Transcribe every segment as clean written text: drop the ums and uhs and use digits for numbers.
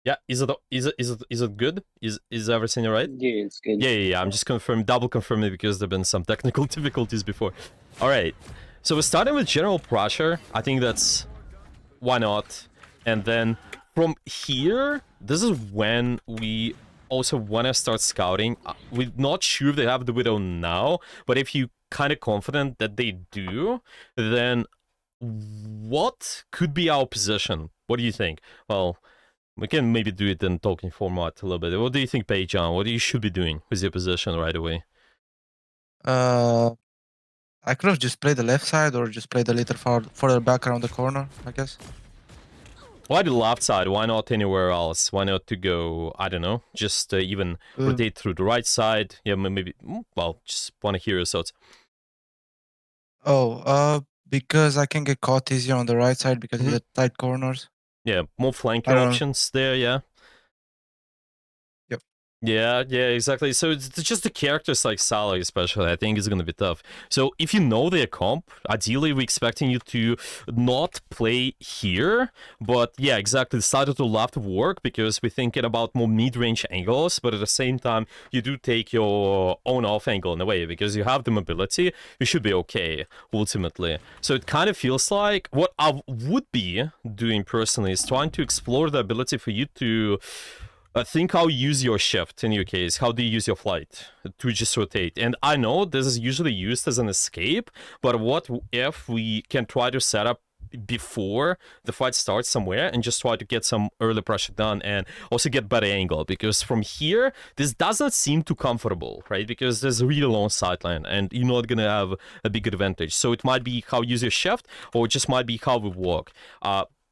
Yeah, is it good? Is everything right? Yeah, it's good. Yeah. I'm just double confirming because there've been some technical difficulties before. All right. So we're starting with general pressure. I think that's why not. And then from here, this is when we also want to start scouting. We're not sure if they have the Widow now, but if you kind of confident that they do, then what could be our position? What do you think? Well, we can maybe do it in talking format a little bit. What do you think, Peijan? What you should be doing with your position right away? I could have just played the left side or just played a little further back around the corner, I guess. Why the left side? Why not anywhere else? Why not to go, I don't know, just even rotate through the right side? Yeah, maybe, well, just want to hear your thoughts. Because I can get caught easier on the right side because of the tight corners. Yeah, more flanker options there, yeah. Yeah, exactly. So it's just the characters like Salah especially, I think is going to be tough. So if you know their comp, ideally we're expecting you to not play here, but yeah, exactly, the side of the left work because we're thinking about more mid-range angles, but at the same time, you do take your own off angle in a way because you have the mobility, you should be okay, ultimately. So it kind of feels like what I would be doing personally is trying to explore the ability for you to think how you use your shift in your case. How do you use your flight to just rotate? And I know this is usually used as an escape, but what if we can try to set up before the fight starts somewhere and just try to get some early pressure done and also get better angle? Because from here, this doesn't seem too comfortable, right? Because there's a really long sideline and you're not gonna have a big advantage. So it might be how you use your shift, or it just might be how we walk.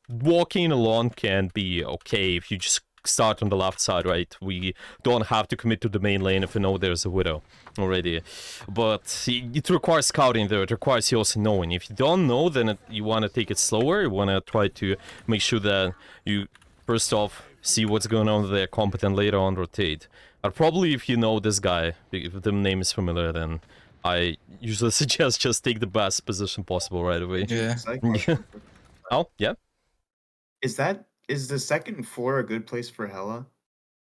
Walking alone can be okay if you just start on the left side, right? We don't have to commit to the main lane if we know there's a Widow already. But it requires scouting though, it requires you also knowing. If you don't know, then you want to take it slower, you want to try to make sure that you, first off, see what's going on there, competent, later on rotate. But probably if you know this guy, if the name is familiar, then I usually suggest just take the best position possible right away. Yeah. Oh, yeah? Is the second floor a good place for Hela?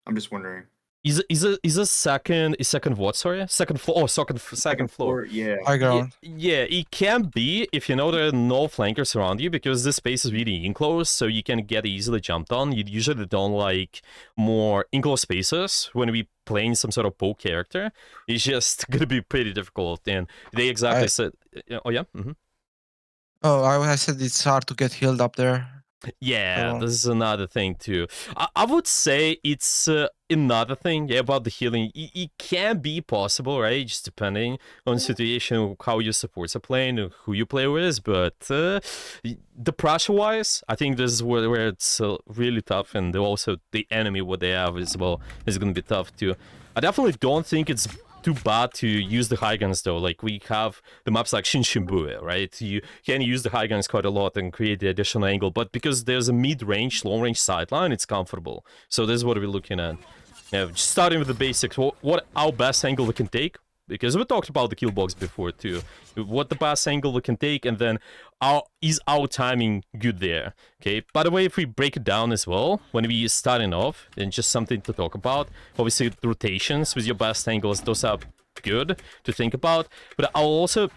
I'm just wondering. Is a second what? Sorry, second floor. Oh, second floor. Yeah. High ground. Yeah, it can be if you know there are no flankers around you because this space is really enclosed, so you can get easily jumped on. You usually don't like more enclosed spaces when we playing some sort of poke character. It's just gonna be pretty difficult, and they exactly said. Oh yeah. Oh, I said it's hard to get healed up there. Yeah, this is another thing too. I would say it's another thing about the healing. It can be possible, right? Just depending on the situation, how your supports are playing, who you play with. But the pressure-wise, I think this is where it's really tough, and also the enemy, what they have as well, is going to be tough too. I definitely don't think it's too bad to use the high guns though. Like we have the maps like Shinshinbue, right? You can use the high guns quite a lot and create the additional angle, but because there's a mid-range, long-range sideline, it's comfortable. So this is what we're looking at. Yeah, just starting with the basics. What our best angle we can take, because we talked about the kill box before too. What the best angle we can take, and then is our timing good there? Okay. By the way, if we break it down as well, when we starting off, and just something to talk about. Obviously, the rotations with your best angles, those are good to think about. But I'll also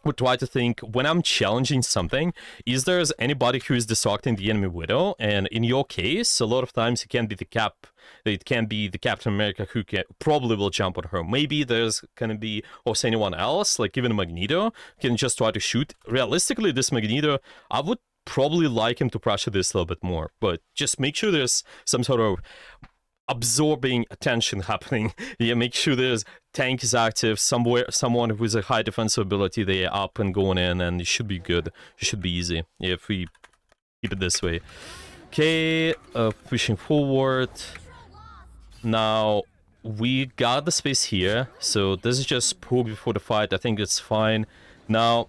would try to think when I'm challenging something, is there anybody who is distracting the enemy Widow? And in your case, a lot of times it can be the Cap. It can be the Captain America who probably will jump on her. Maybe there's gonna be also anyone else, like even Magneto, can just try to shoot. Realistically, this Magneto, I would probably like him to pressure this a little bit more, but just make sure there's some sort of absorbing attention happening. Yeah, make sure there's tank is active somewhere, someone with a high defensive ability, they are up and going in, and it should be good. It should be easy if we keep it this way. Okay, pushing forward. Now we got the space here, so this is just poke before the fight. I think it's fine. Now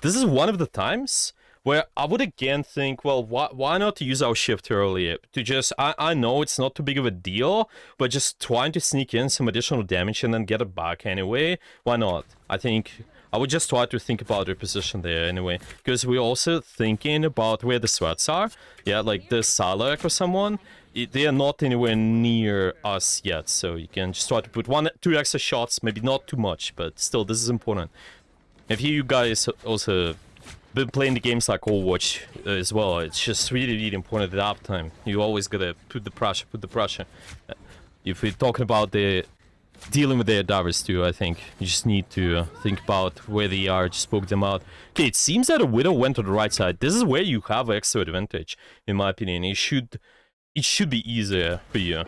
this is one of the times where I would again think, well, why not use our shift earlier to just, I know it's not too big of a deal, but just trying to sneak in some additional damage and then get it back anyway, why not? I think I would just try to think about your position there anyway, because we're also thinking about where the sweats are. Yeah, like the Salak or someone, they are not anywhere near us yet, so you can just try to put 1-2 extra shots, maybe not too much, but still, this is important. If you guys also been playing the games like Overwatch as well, it's just really important at uptime. You always gotta put the pressure. If we're talking about the dealing with their divers too, I think you just need to think about where they are, just poke them out. Okay, it seems that a Widow went to the right side. This is where you have extra advantage, in my opinion. It should be easier for you.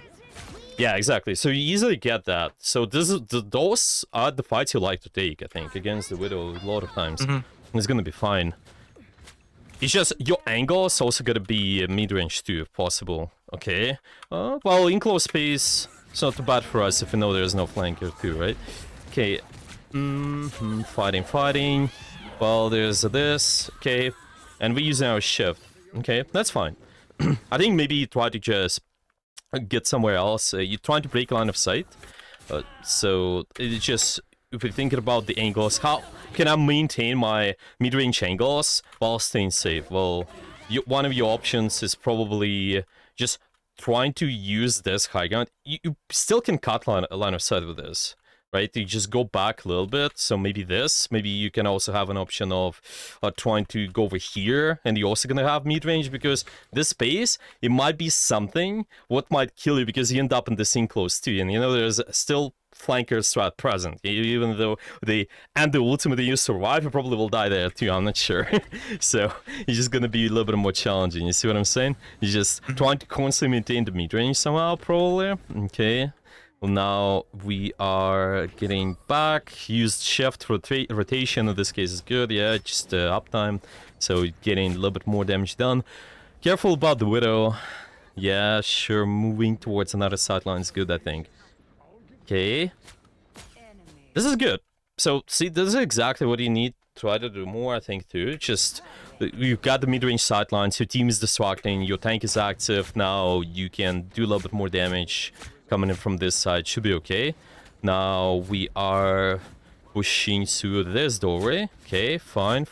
Yeah, exactly. So you easily get that. So those are the fights you like to take, I think, against the Widow a lot of times. It's gonna be fine. It's just your angle is also gonna be mid-range too, if possible. Okay. Well, in close space, it's not too bad for us if we know there's no flanker too, right? Okay. Fighting. Well, there's this. Okay. And we're using our shift. Okay, that's fine. I think maybe try to just get somewhere else. You're trying to break line of sight. So it's just, if you're thinking about the angles, how can I maintain my mid-range angles while staying safe? Well, one of your options is probably just trying to use this high ground. You still can cut line of sight with this, right? You just go back a little bit. So maybe this. Maybe you can also have an option of trying to go over here, and you're also gonna have mid-range, because this space, it might be something what might kill you, because you end up in the scene close to you, and you know there's still flanker strat present. Even though they and the ultimate you survive, you probably will die there too, I'm not sure. So it's just gonna be a little bit more challenging, you see what I'm saying? You're just trying to constantly maintain the mid-range somehow, probably. Okay. Well, now we are getting back. Used shift rotation, in this case is good, yeah, just uptime. So getting a little bit more damage done. Careful about the Widow. Yeah, sure, moving towards another sideline is good, I think. Okay. This is good. So, see, this is exactly what you need. Try to do more, I think, too. Just, you've got the mid-range sidelines, your team is distracting, your tank is active, now you can do a little bit more damage coming in from this side, should be okay. Now, we are pushing through this doorway. Okay, fine.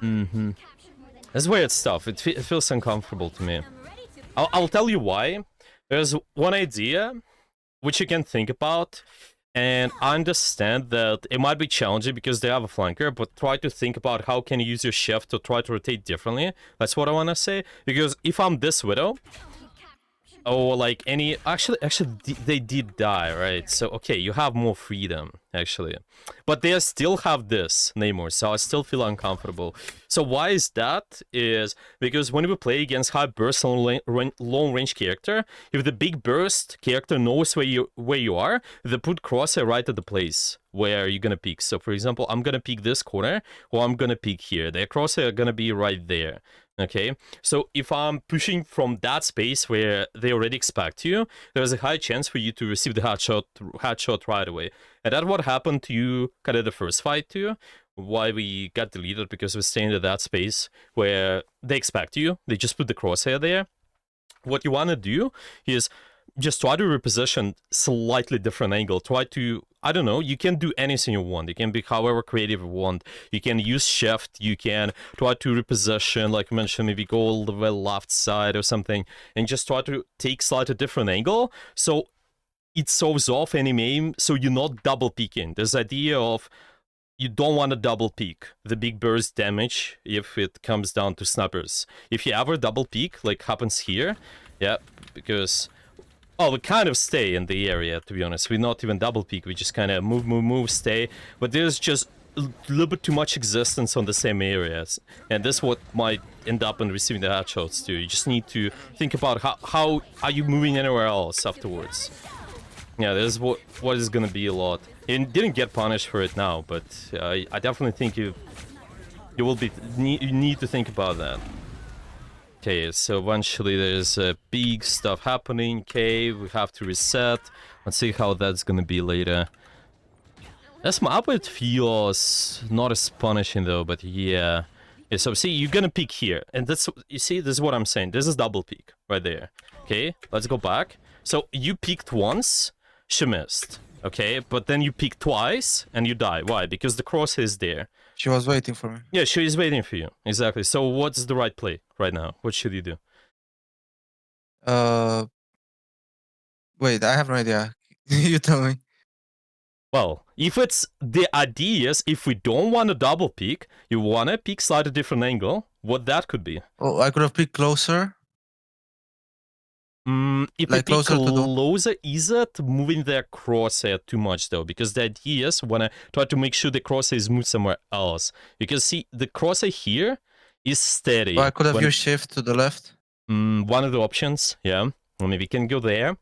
This is weird stuff, it feels uncomfortable to me. I'll tell you why. There's one idea which you can think about, and I understand that it might be challenging because they have a flanker, but try to think about how can you use your shift to try to rotate differently. That's what I want to say, because if I'm this Widow, or like any... Actually, they did die, right? So, okay, you have more freedom, actually. But they still have this, Namor, so I still feel uncomfortable. So why is that? Is because when we play against high burst and long range character, if the big burst character knows where you are, they put crosshair right at the place where you're gonna peek. So, for example, I'm gonna peek this corner, or I'm gonna peek here. Their crosshair are gonna be right there. Okay, so if I'm pushing from that space where they already expect you, there's a high chance for you to receive the headshot right away. And that's what happened to you kind of the first fight too. Why we got deleted, because we're staying in that space where they expect you. They just put the crosshair there. What you want to do is just try to reposition slightly different angle. Try to, I don't know, you can do anything you want. You can be however creative you want. You can use shift, you can try to reposition, like I mentioned, maybe go all the way left side or something, and just try to take slightly different angle, so it solves off any aim, so you're not double peeking. This idea of you don't want to double peek the big burst damage if it comes down to snipers. If you ever double peek, like happens here, yeah, because... Oh, we kind of stay in the area, to be honest. We not even double peek, we just kind of move, stay. But there's just a little bit too much existence on the same areas. And this what might end up in receiving the headshots too. You just need to think about how are you moving anywhere else afterwards. Yeah, this is what is gonna be a lot. You didn't get punished for it now, but I definitely think you will be... You need to think about that. Okay, so eventually there's big stuff happening. Okay, we have to reset. Let's see how that's gonna be later. This map, it feels not as punishing though, but yeah. Yeah, so see, you're gonna peek here, and that's, you see, this is what I'm saying. This is double peek right there. Okay, let's go back. So you peeked once, she missed. Okay, but then you peek twice and you die. Why? Because the cross is there. She was waiting for me. Yeah, she is waiting for you. Exactly. So what's the right play right now? What should you do? Wait, I have no idea. You tell me. Well, if it's the ideas, if we don't want to double peek, you want to peek slightly different angle, what that could be. Oh, I could have picked closer. If Like we peek closer to the- closer, is it moving their crosshair too much though? Because the idea is want to try to make sure the crosshair is moved somewhere else. Because see, the crosshair here is steady. Oh, I could have When- used shift to the left. one of the options, yeah. Or maybe you can go there.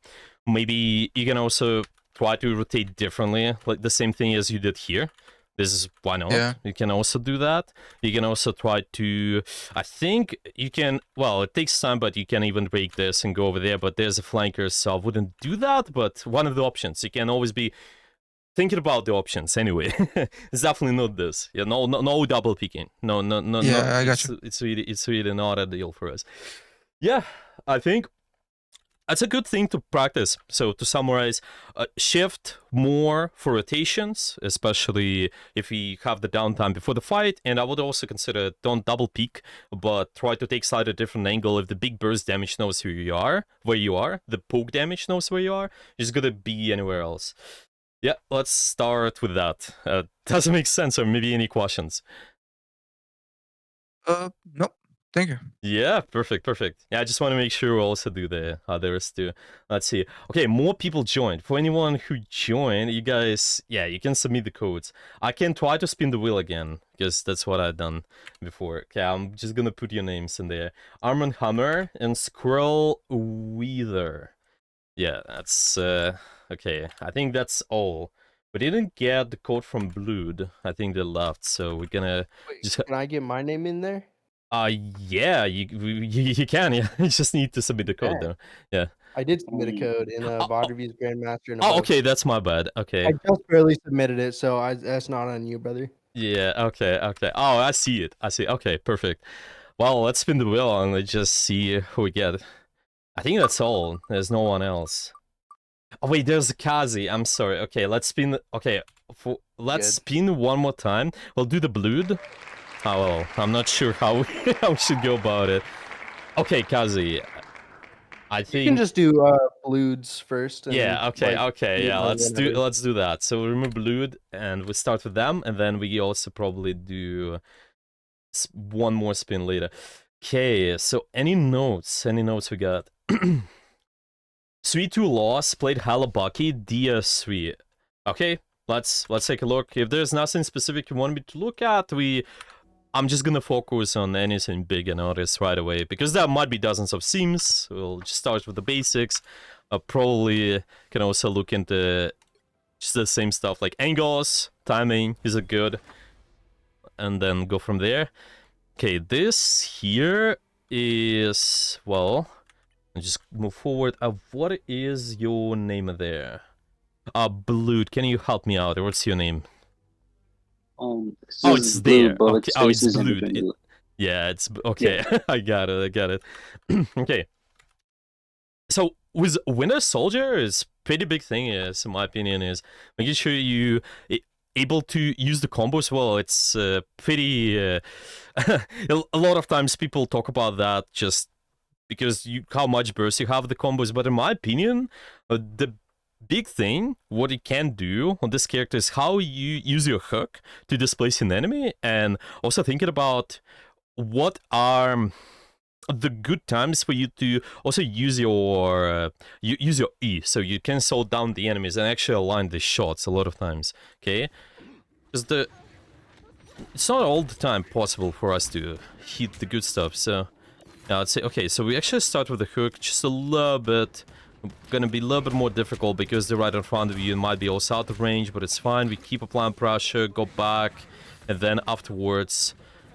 Maybe you can also try to rotate differently, like the same thing as you did here. This is why not? Yeah. You can also do that. You can also try to, I think you can, well, it takes time, but you can even break this and go over there, but there's a flanker, so I wouldn't do that, but one of the options. You can always be thinking about the options anyway. It's definitely not this. Yeah, no double picking. No. Yeah, I got It's really not a deal for us. Yeah, I think that's a good thing to practice. So to summarize, shift more for rotations, especially if we have the downtime before the fight. And I would also consider don't double peek, but try to take slightly different angle. If the big burst damage knows where you are, the poke damage knows where you are, it's gonna be anywhere else. Yeah, let's start with that. Does it make sense, or maybe any questions? No. Thank you. Yeah, perfect. Yeah, I just want to make sure we also do the others too. Let's see. Okay, more people joined. For anyone who joined, you guys, yeah, you can submit the codes. I can try to spin the wheel again, because that's what I've done before. Okay, I'm just gonna put your names in there. Armand Hammer and Squirrel Weather. Yeah, that's, okay, I think that's all. We didn't get the code from Blood. I think they left, so we're gonna Wait, just... can I get my name in there? Yeah, you can, yeah. You just need to submit the code, Yeah. though. Yeah. I did submit a code in VOD Reviews Grandmaster. And Oh, above. okay, that's my bad. Okay. I just barely submitted it, so that's not on you, brother. Yeah, okay. Oh, I see it. Okay, perfect. Well, let's spin the wheel and let's just see who we get. I think that's all. There's no one else. Oh, wait, there's Kazi. I'm sorry. Okay, let's spin... Okay, let's Good. spin one more time. We'll do the Blood. Oh, well, I'm not sure how how we should go about it. Okay, Kazi. I think... You can just do Bloods first. And, yeah, okay, like, yeah, let's whenever. do that. So remove Blood, and we start with them, and then we also probably do one more spin later. Okay, so any notes we got? 3-2 loss, played hella Bucky, DS3. Okay, let's take a look. If there's nothing specific you want me to look at, I'm just gonna focus on anything big and notice right away, because there might be dozens of themes. We'll just start with the basics. Probably can also look into just the same stuff like angles, timing, is it good? And then go from there. Okay, this here is, well, just move forward. What is your name there? Blood, can you help me out? What's your name? It's there. Okay. Oh, it's Blood. Yeah, it's okay. Yeah. I got it. Okay. So with Winter Soldier, is pretty big thing is, in my opinion, is making sure you able to use the combos well. It's pretty. A lot of times people talk about that just because how much burst you have the combos, but in my opinion, the big thing, what it can do on this character is how you use your hook to displace an enemy, and also thinking about what are the good times for you to also use your E, so you can slow down the enemies and actually align the shots a lot of times. Okay, because it's not all the time possible for us to hit the good stuff. So yeah, I'd say okay. So we actually start with the hook, just a little bit. Gonna be a little bit more difficult because they're right in front of you and might be also out of range, but it's fine. We keep applying pressure, go back, and then afterwards,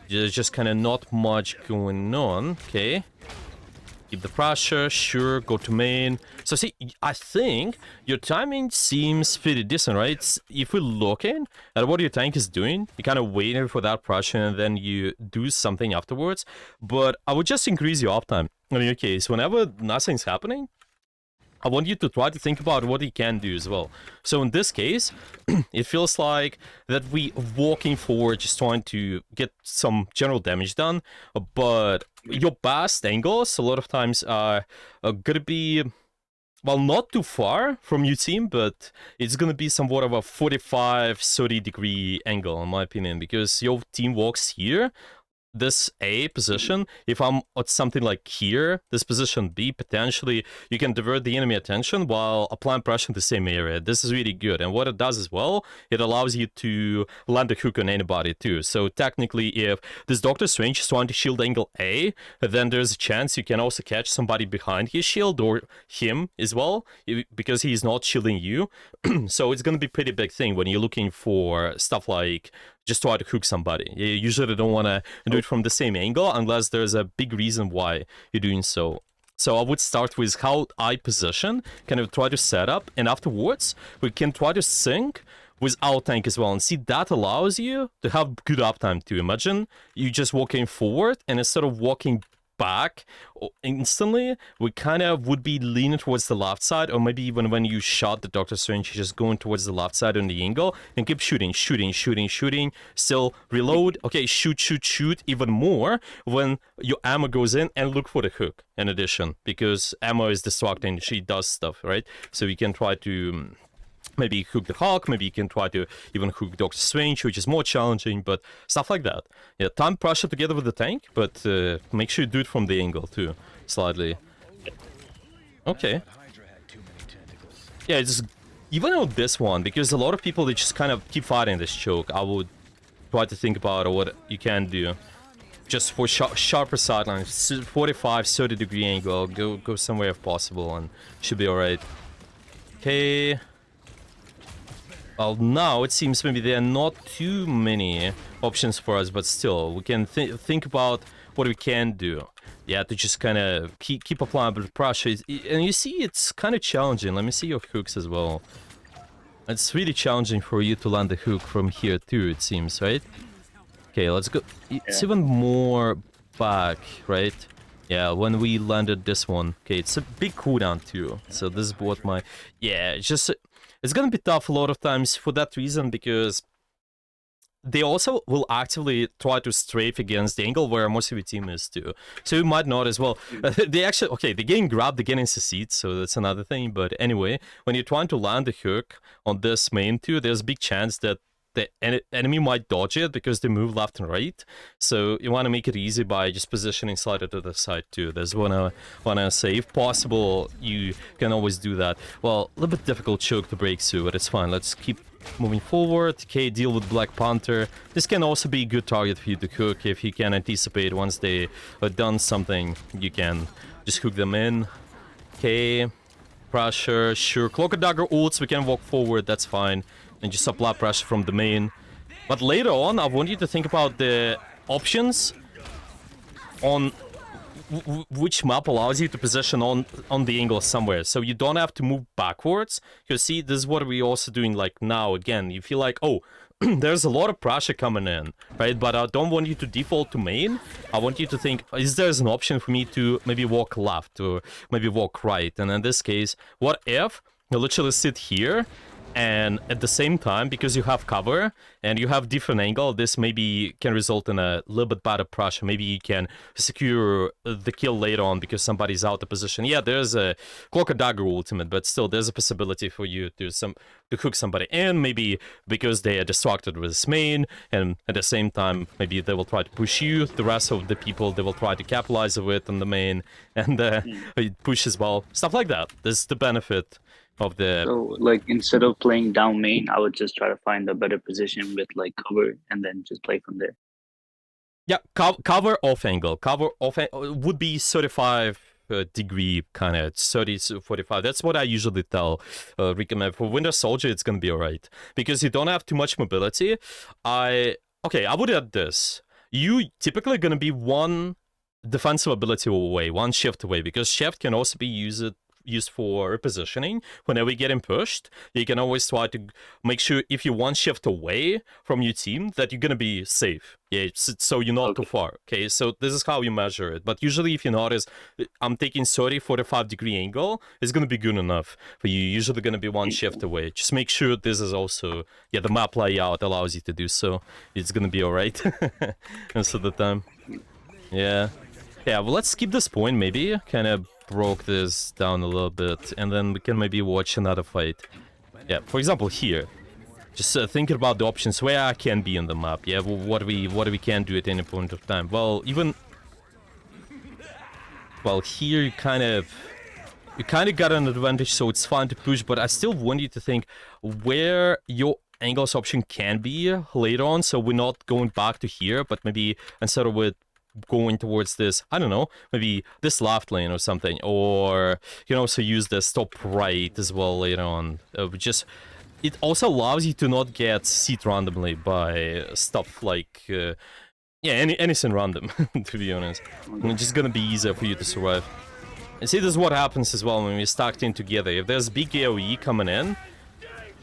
there's just kind of not much going on. Okay, keep the pressure, sure, go to main. So see, I think your timing seems pretty decent, right? If we're looking at what your tank is doing, you're kind of waiting for that pressure and then you do something afterwards. But I would just increase your uptime. In your case, whenever nothing's happening, I want you to try to think about what he can do as well. So in this case, it feels like that we walking forward, just trying to get some general damage done, but your best angles a lot of times are gonna be, well, not too far from your team, but it's gonna be somewhat of a 45-30 degree angle, in my opinion, because your team walks here, this A position. If I'm at something like here, this position B, potentially you can divert the enemy attention while applying pressure in the same area. This is really good, and what it does as well, it allows you to land a hook on anybody too. So technically, if this Doctor Strange is trying to shield angle A, then there's a chance you can also catch somebody behind his shield or him as well, because he's not shielding you. So it's gonna be pretty big thing when you're looking for stuff like just try to hook somebody. You usually don't want to do it from the same angle unless there's a big reason why you're doing so. So I would start with how I position, kind of try to set up, and afterwards we can try to sync with our tank as well. And see, that allows you to have good uptime too. Imagine you just walking forward, and instead of walking back instantly, we kind of would be leaning towards the left side, or maybe even when you shot the Doctor Strange, you're just going towards the left side on the angle and keep shooting, still reload, okay, shoot even more when your ammo goes in, and look for the hook in addition, because ammo is distracting, she does stuff, right? So you can try to maybe hook the Hulk, maybe you can try to even hook Doctor Strange, which is more challenging, but stuff like that. Yeah, time pressure together with the tank, but make sure you do it from the angle too, slightly. Okay. Yeah, it's even on this one, because a lot of people, they just kind of keep fighting this choke, I would try to think about what you can do. Just for sharper sidelines, 45, 30 degree angle, go somewhere if possible, and should be alright. Okay. Well, now it seems maybe there are not too many options for us, but still, we can think about what we can do. Yeah, to just kind of keep applying a bit of pressure. And you see, it's kind of challenging. Let me see your hooks as well. It's really challenging for you to land the hook from here too, it seems, right? Okay, let's go. It's even more back, right? Yeah, when we landed this one. Okay, it's a big cooldown too. So this is what my... Yeah, it's just... It's gonna be tough a lot of times for that reason, because they also will actively try to strafe against the angle where most of your team is too. So you might not as well. They actually, okay, they're getting grabbed, they're getting CC'd, so that's another thing. But anyway, when you're trying to land the hook on this main too, there's a big chance that the enemy might dodge it because they move left and right. So you want to make it easy by just positioning slightly to the side too. There's wanna say, if possible, you can always do that. Well, a little bit difficult choke to break through, but it's fine. Let's keep moving forward. Okay, deal with Black Panther. This can also be a good target for you to hook if you can anticipate once they have done something. You can just hook them in. Okay, pressure, sure. Cloak and Dagger ults, we can walk forward, that's fine. And just apply pressure from the main. But later on, I want you to think about the options on which map allows you to position on the angle somewhere. So you don't have to move backwards. You see, this is what we're also doing like now. Again, you feel like, oh, there's a lot of pressure coming in, right? But I don't want you to default to main. I want you to think, is there an option for me to maybe walk left or maybe walk right? And in this case, what if you literally sit here, and at the same time, because you have cover and you have different angle, this maybe can result in a little bit better pressure. Maybe you can secure the kill later on because somebody's out of position. Yeah, there's a Cloak and Dagger ultimate, but still there's a possibility for you to hook somebody in, maybe because they are distracted with this main, and at the same time, maybe they will try to push you. The rest of the people, they will try to capitalize of it on the main and push as well. Stuff like that. This is the benefit of the... So, like, instead of playing down main, I would just try to find a better position with, like, cover, and then just play from there. Yeah, cover off angle. Cover off would be 35 degree, kind of 30 to 45. That's what I usually recommend. For Winter Soldier, it's gonna be alright, because you don't have too much mobility. I would add this. You typically gonna be one defensive ability away, one shift away, because shift can also be used used for repositioning. Whenever you're getting pushed, you can always try to make sure if you're one shift away from your team that you're gonna be safe. Yeah, so you're not too far. Okay, so this is how you measure it. But usually, if you notice, I'm taking 30, 45-degree angle, it's gonna be good enough for you. Usually gonna be one shift away. Just make sure this is also, yeah, the map layout allows you to do so. It's gonna be alright most of the time. Yeah. Yeah, well, let's skip this point, maybe. Kind of broke this down a little bit, and then we can maybe watch another fight. Yeah, for example, here. Just thinking about the options where I can be on the map. Yeah, what we can do at any point of time. Well, even... Well, here you kind of got an advantage, so it's fine to push, but I still want you to think where your angles option can be later on, so we're not going back to here, but maybe instead of with going towards this, I don't know, maybe this left lane or something, or you can also use the stop right as well later on. Just it also allows you to not get seat randomly by stuff like yeah, anything random, to be honest. It's just gonna be easier for you to survive. And see, this is what happens as well when we stacked in together. If there's big AoE coming in,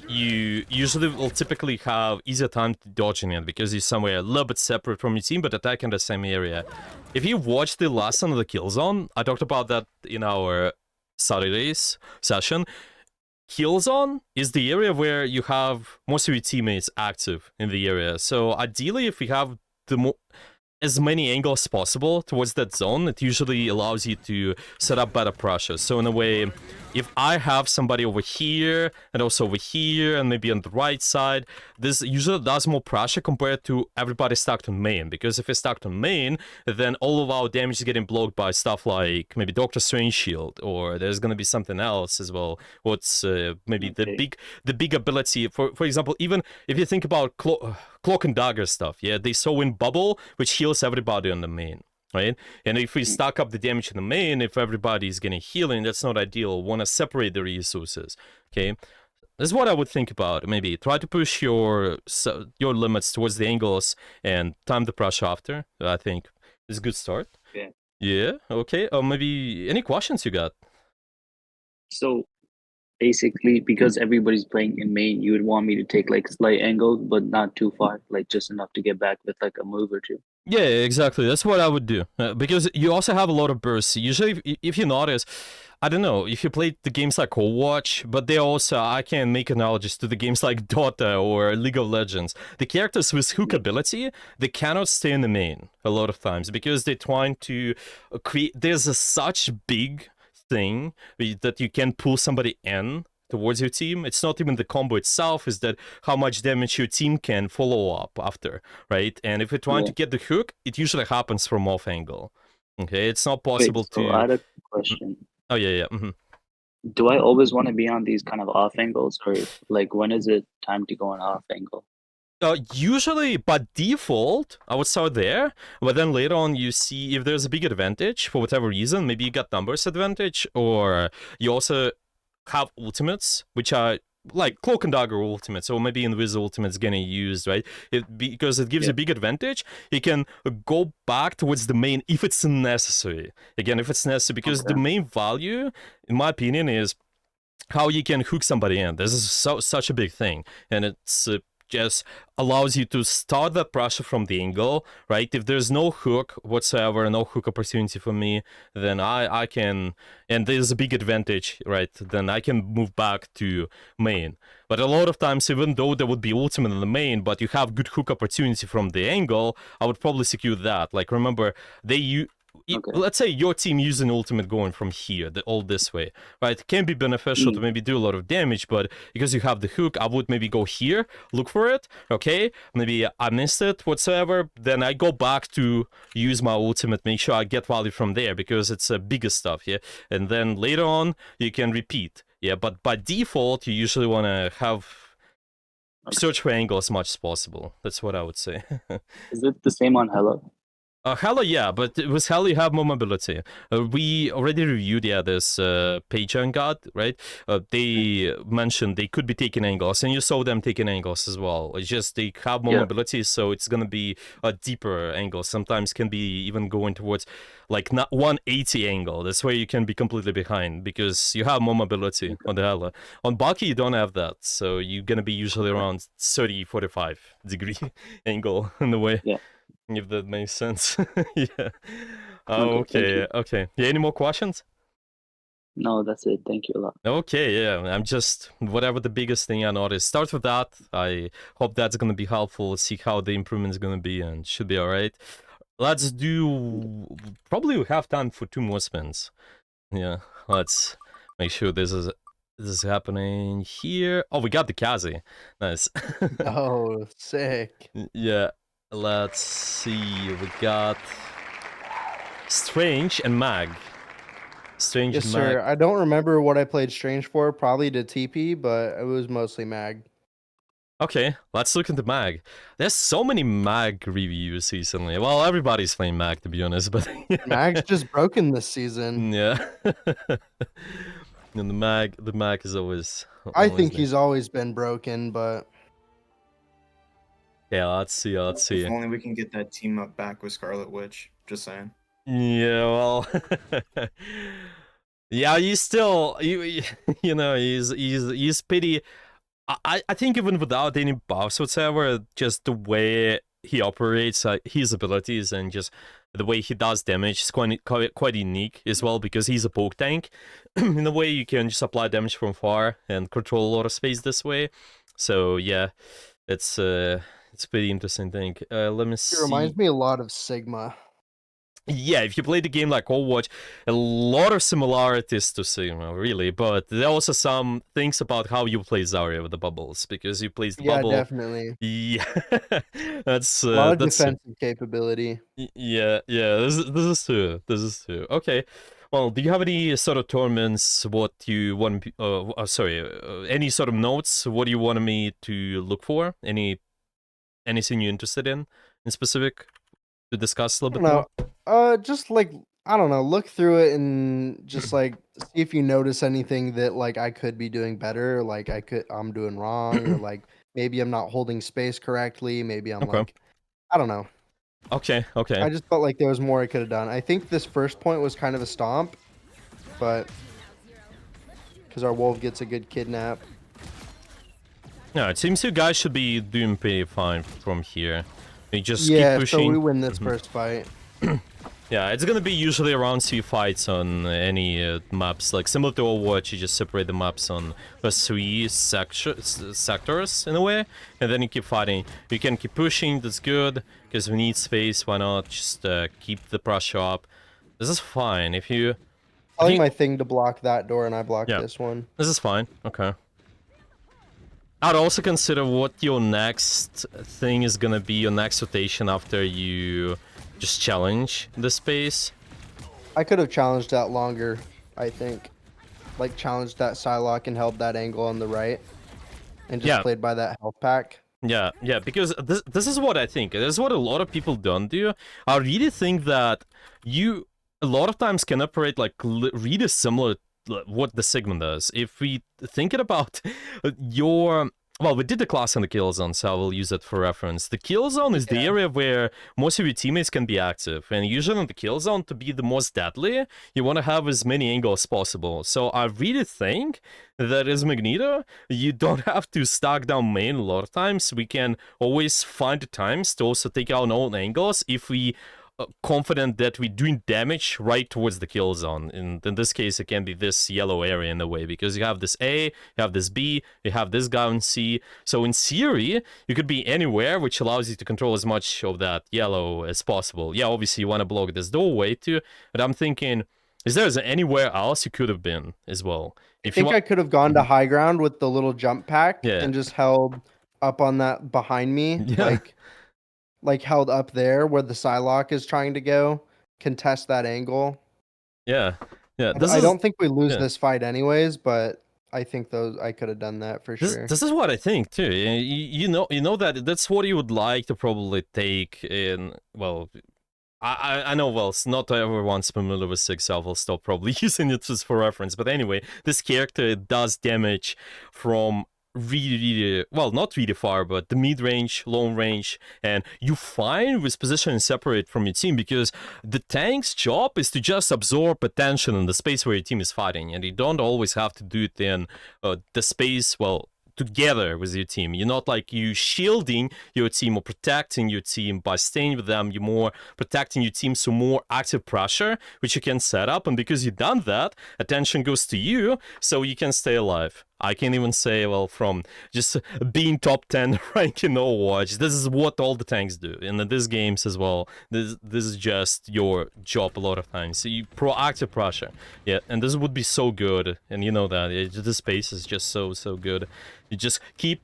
you usually will typically have easier time dodging it because you're somewhere a little bit separate from your team but attacking the same area. If you watched the last one of the kill zone, I talked about that in our Saturday's session. Kill zone is the area where you have most of your teammates active in the area. So ideally, if we have as many angles as possible towards that zone, it usually allows you to set up better pressure. So in a way, if I have somebody over here and also over here and maybe on the right side, this usually does more pressure compared to everybody stacked on main. Because if it's stacked on main, then all of our damage is getting blocked by stuff like maybe Doctor Strange Shield, or there's gonna be something else as well. What's maybe the big ability, for example, even if you think about Cloak and Dagger stuff, yeah, they sow in bubble, which heals everybody on the main. Right? And if we stack up the damage in the main, if everybody's getting healing, that's not ideal. Want to separate the resources. Okay, this is what I would think about. Maybe try to push your limits towards the angles and time the pressure after. I think is a good start. Yeah. Yeah. Okay. Maybe any questions you got? So basically, because everybody's playing in main, you would want me to take like slight angles, but not too far, like just enough to get back with like a move or two. Yeah, exactly. That's what I would do. Because you also have a lot of bursts. Usually, if you notice, I don't know, if you play the games like Overwatch, but they also, I can make analogies to the games like Dota or League of Legends. The characters with hook ability, they cannot stay in the main a lot of times because they're trying to create, there's such big thing that you can pull somebody in towards your team. It's not even the combo itself, is that how much damage your team can follow up after, right? And if you're trying to get the hook, it usually happens from off angle. Okay, it's not possible so I had a question. Oh yeah. Do I always want to be on these kind of off angles, or like when is it time to go on off angle? Usually by default, I would start there, but then later on you see if there's a big advantage for whatever reason. Maybe you got numbers advantage, or you also have ultimates, which are like Cloak and Dagger ultimates, or maybe Invis ultimates getting used, right? Because it gives you a big advantage. You can go back towards the main if it's necessary. Again, if it's necessary, because the main value, in my opinion, is how you can hook somebody in. This is such a big thing, and it's just allows you to start that pressure from the angle, right? If there's no hook whatsoever, no hook opportunity for me, then I can, and there's a big advantage, right? Then I can move back to main. But a lot of times, even though there would be ultimate in the main, but you have good hook opportunity from the angle, I would probably secure that. Like, remember, let's say your team using ultimate going from here, all this way, right? It can be beneficial to maybe do a lot of damage, but because you have the hook, I would maybe go here, look for it, okay? Maybe I missed it whatsoever, then I go back to use my ultimate, make sure I get value from there, because it's bigger stuff, yeah? And then later on, you can repeat, yeah? But by default, you usually want to have search for angle as much as possible. That's what I would say. Is it the same on Hello? Hella, yeah, but with Hella you have more mobility. We already reviewed, this Page God, right? They mentioned they could be taking angles, and you saw them taking angles as well. It's just they have more Yeah. mobility, so it's gonna be a deeper angle. Sometimes can be even going towards like not 180 angle. That's where you can be completely behind because you have more mobility on the Hella. On Baki you don't have that, so you're gonna be usually around 30, 45 degree angle in the way. Yeah. If that makes sense. Yeah. Okay, thank you. Okay. Yeah, any more questions? No, that's it. Thank you a lot. Okay, yeah. I'm just whatever the biggest thing I noticed. Start with that. I hope that's gonna be helpful. See how the improvement is gonna be and should be alright. Let's do probably we have time for 2 more spins. Yeah. Let's make sure this is happening here. Oh, we got the Kazi. Nice. Oh, sick. Yeah. Let's see. We got Strange and Mag. Strange Yes, and sir. Mag. I don't remember what I played Strange for. Probably to TP, but it was mostly Mag. Okay, let's look into Mag. There's so many Mag reviews recently. Well, everybody's playing Mag to be honest, but Mag's just broken this season. yeah. And the Mag is always. I always think nice. he's always been broken, but Yeah, let's see. Let's see. If only we can get that team up back with Scarlet Witch. Just saying. Yeah, well, yeah, he's still, you know, he's pretty. I think even without any buffs whatsoever, just the way he operates, his abilities, and just the way he does damage is quite unique as well because he's a poke tank. In a way, you can just apply damage from far and control a lot of space this way. So yeah, it's pretty interesting thing. Let me see. it reminds me a lot of Sigma. Yeah, if you play the game like Overwatch, a lot of similarities to Sigma, really, but there are also some things about how you play Zarya with the bubbles, because you place the Yeah, bubble. definitely. Yeah, that's A lot of that's defensive capability. yeah. This is true. This is true. Okay, well, do you have any sort of tournaments? What you want? Any sort of notes? What do you want me to look for? Anything you're interested in specific to discuss a I little don't bit more? know. Just like I don't know, look through it and just like see if you notice anything that like I could be doing better, or, like I'm doing wrong, or like maybe I'm not holding space correctly. Maybe I'm Okay. like I don't know. Okay. I just felt like there was more I could have done. I think this first point was kind of a stomp, but because our wolf gets a good kidnap. Yeah, it seems you guys should be doing pretty fine from here. You just Yeah, keep so pushing. we win this first fight. Yeah, it's gonna be usually around 3 fights on any maps. Like similar to Overwatch, you just separate the maps on the 3 sectors in a way, and then you keep fighting. You can keep pushing, that's good, because we need space, why not? Just keep the pressure up. This is fine. If you... Telling my thing to block that door and I blocked Yeah. this one. This is fine, okay. I'd also consider what your next thing is gonna be, your next rotation after you just challenge the space. I could have challenged that longer, I think. Like challenged that Psylocke and held that angle on the right. And just Yeah. played by that health pack. Yeah, because this is what I think. This is what a lot of people don't do. I really think that you a lot of times can operate like really similar what the Sigma does. If we thinking about your... Well, we did the class on the kill zone, so I will use it for reference. The kill zone is the area where most of your teammates can be active, and usually on the kill zone, to be the most deadly, you want to have as many angles as possible. So I really think that as Magneto, you don't have to stack down main a lot of times. We can always find the times to also take our own angles if we confident that we're doing damage right towards the kill zone. In this case, it can be this yellow area in a way, because you have this A, you have this B, you have this guy on C. So in theory, you could be anywhere, which allows you to control as much of that yellow as possible. Yeah, obviously you want to block this doorway too, but I'm thinking, is there anywhere else you could have been as well? I think I could have gone to high ground with the little jump pack Yeah. and just held up on that behind me. Yeah. Like held up there where the Psylocke is trying to go, contest that angle. Yeah. I don't think we lose yeah. this fight anyways, but I think I could have done that for sure. This is what I think too. You know that that's what you would like to probably take in. Well, I know, well, not everyone's familiar with Sig, so I will stop probably using it just for reference. But anyway, this character does damage from really, well, not really far, but the mid-range, long range, and you find with positioning separate from your team because the tank's job is to just absorb attention in the space where your team is fighting, and you don't always have to do it in the space, well, together with your team. You're not like you shielding your team or protecting your team by staying with them. You're more protecting your team, so more active pressure, which you can set up. And because you've done that, attention goes to you, so you can stay alive. I can even say, well, from just being top 10 rank in Overwatch, this is what all the tanks do. And in these games as well, this is just your job a lot of times. So you proactive pressure. Yeah, and this would be so good. And you know that. The space is just so good. You just keep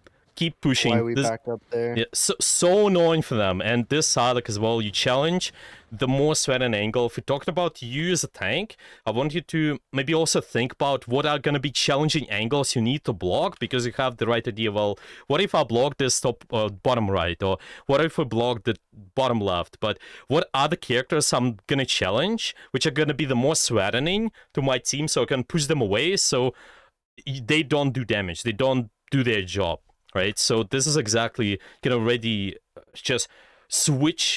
pushing. Why we This, back up there? yeah, so annoying for them. And this Psylocke as well, you challenge the more threatening angle. If we're talking about you as a tank, I want you to maybe also think about what are going to be challenging angles you need to block, because you have the right idea, well, what if I block this top bottom right, or what if I block the bottom left, but what other characters I'm going to challenge, which are going to be the more threatening to my team, so I can push them away, so they don't do damage, they don't do their job. Right, so this is exactly can already just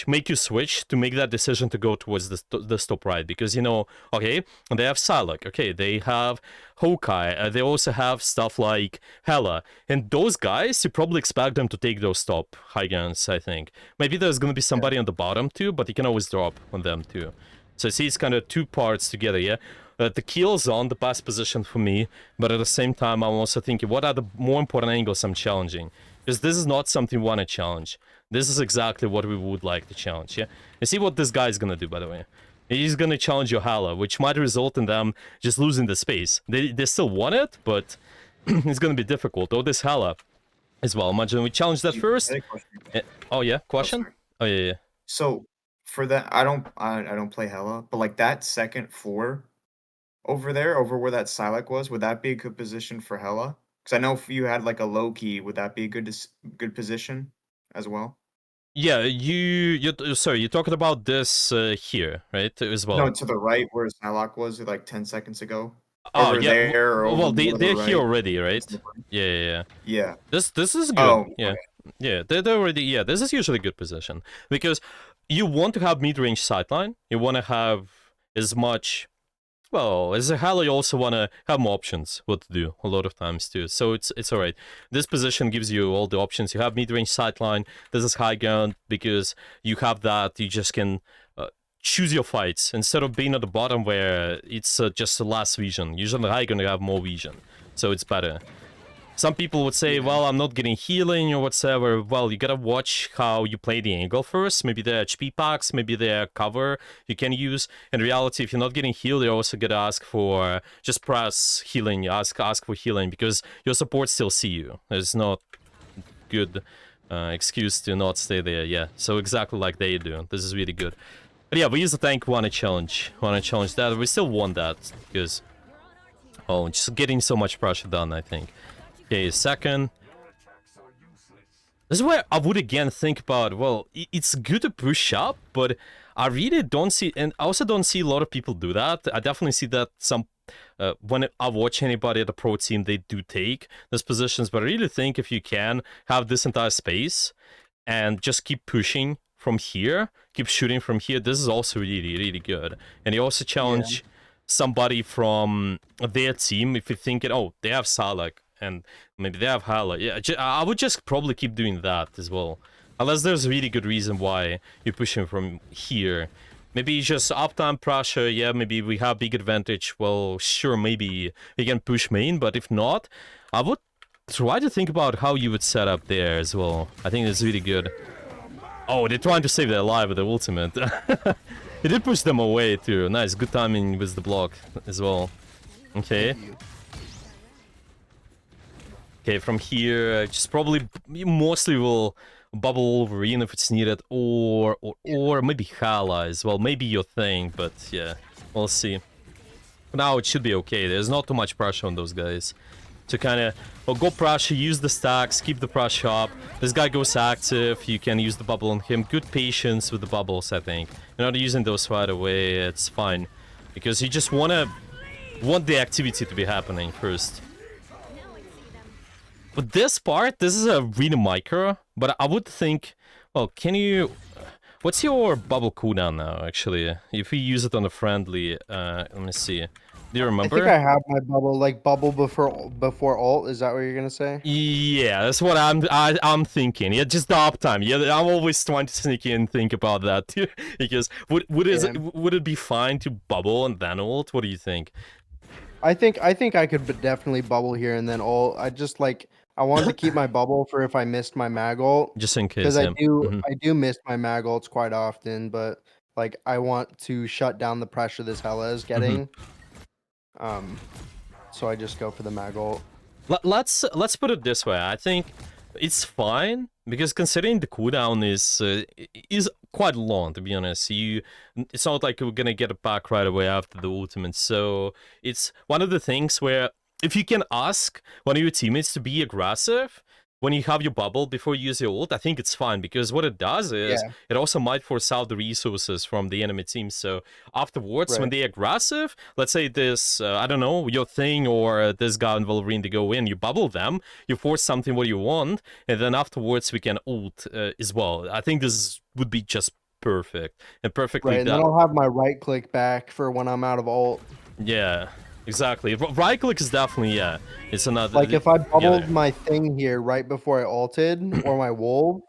make you switch to make that decision to go towards the top right, because you know, okay, they have Psylocke, okay, they have Hawkeye, they also have stuff like Hela, and those guys you probably expect them to take those top high guns. I think maybe there's gonna be somebody on the bottom too, but you can always drop on them too. So I see it's kind of two parts together, yeah. The kill zone, the best position for me, but at the same time, I'm also thinking, what are the more important angles I'm challenging? Because this is not something we want to challenge. This is exactly what we would like to challenge, yeah? And see what this guy is gonna do, by the way. He's gonna challenge your Hala, which might result in them just losing the space. They still want it, but it's gonna be difficult. Oh, this Hala as well. Imagine we challenge that first. Oh, yeah? Question? Oh, yeah. So, for that, I don't play Hela, but like that second floor over there, over where that Psylocke was, would that be a good position for Hela? Because I know if you had like a low key, would that be a good position as well? Yeah, sorry, you're talking about this here, right? As well. No, to the right where Psylocke was like 10 seconds ago. Oh, Over yeah. there or over Well, more to the they're right. here already, right? Towards the right. Yeah. Yeah. This is good. Oh, yeah. okay. Yeah, they're already, yeah, this is usually a good position. Because you want to have mid-range sightline. You want to have as much, well, as a Halo, you also want to have more options what to do a lot of times too. So it's alright. This position gives you all the options. You have mid-range sightline. This is high ground because you have that. You just can choose your fights instead of being at the bottom where it's just the last vision. Usually high ground you have more vision, so it's better. Some people would say, well, I'm not getting healing or whatsoever. Well, you gotta watch how you play the angle first. Maybe there are HP packs, maybe there are cover you can use. In reality, if you're not getting healed, you also gotta ask for, just press healing, ask for healing, because your support still see you. There's not good excuse to not stay there, yeah. So exactly like they do. This is really good. But yeah, we use the tank, wanna challenge that. We still want that, because, oh, just getting so much pressure done, I think. Okay, second. This is where I would again think about, well, it's good to push up, but I really don't see, and I also don't see a lot of people do that. I definitely see that some, when I watch anybody at the pro team, they do take those positions, but I really think if you can have this entire space and just keep pushing from here, keep shooting from here, this is also really good. And you also challenge somebody from their team if you're thinking, oh, they have Psylocke, and maybe they have Hala. Yeah, I would just probably keep doing that as well. Unless there's a really good reason why you're pushing from here. Maybe just uptime pressure, yeah, maybe we have big advantage. Well, sure, maybe we can push main, but if not, I would try to think about how you would set up there as well. I think it's really good. Oh, they're trying to save their life with the ultimate. It did push them away too. Nice, good timing with the block as well. Okay. Okay, from here, just probably mostly will bubble Wolverine if it's needed, or maybe Hala as well. Maybe your thing, but yeah, we'll see. For now, it should be okay. There's not too much pressure on those guys. to kind of go pressure, use the stacks, keep the pressure up. This guy goes active, you can use the bubble on him. Good patience with the bubbles, I think. You're not using those right away, it's fine. Because you just want the activity to be happening first. But this part, this is a really micro, but I would think, well, can you... What's your bubble cooldown now, actually? If we use it on a friendly, let me see. Do you remember? I think I have my bubble, like bubble before ult. Is that what you're gonna say? Yeah, that's what I'm thinking. Yeah, just the uptime. Yeah, I'm always trying to sneak in and think about that too. Because would it be fine to bubble and then ult? What do you think? I think I could definitely bubble here and then ult. I wanted to keep my bubble for if I missed my mag ult. Just in case. Because Yeah. Mhm. I do miss my mag ults quite often, but like I want to shut down the pressure this Hela is getting. So I just go for the mag ult. Let's put it this way. I think it's fine because considering the cooldown is quite long, to be honest. It's not like we're gonna get it back right away after the ultimate. So it's one of the things where if you can ask one of your teammates to be aggressive when you have your bubble before you use your ult, I think it's fine because what it does is it also might force out the resources from the enemy team. So afterwards, when they're aggressive, let's say this, I don't know, your thing or this guy in Wolverine to go in, you bubble them, you force something what you want, and then afterwards we can ult as well. I think this would be just perfect and perfectly Right, and done. then I'll have my right click back for when I'm out of ult. Yeah. Exactly. Right click is definitely, yeah. It's another. Like if I bubbled my thing here right before I ulted or my wolf,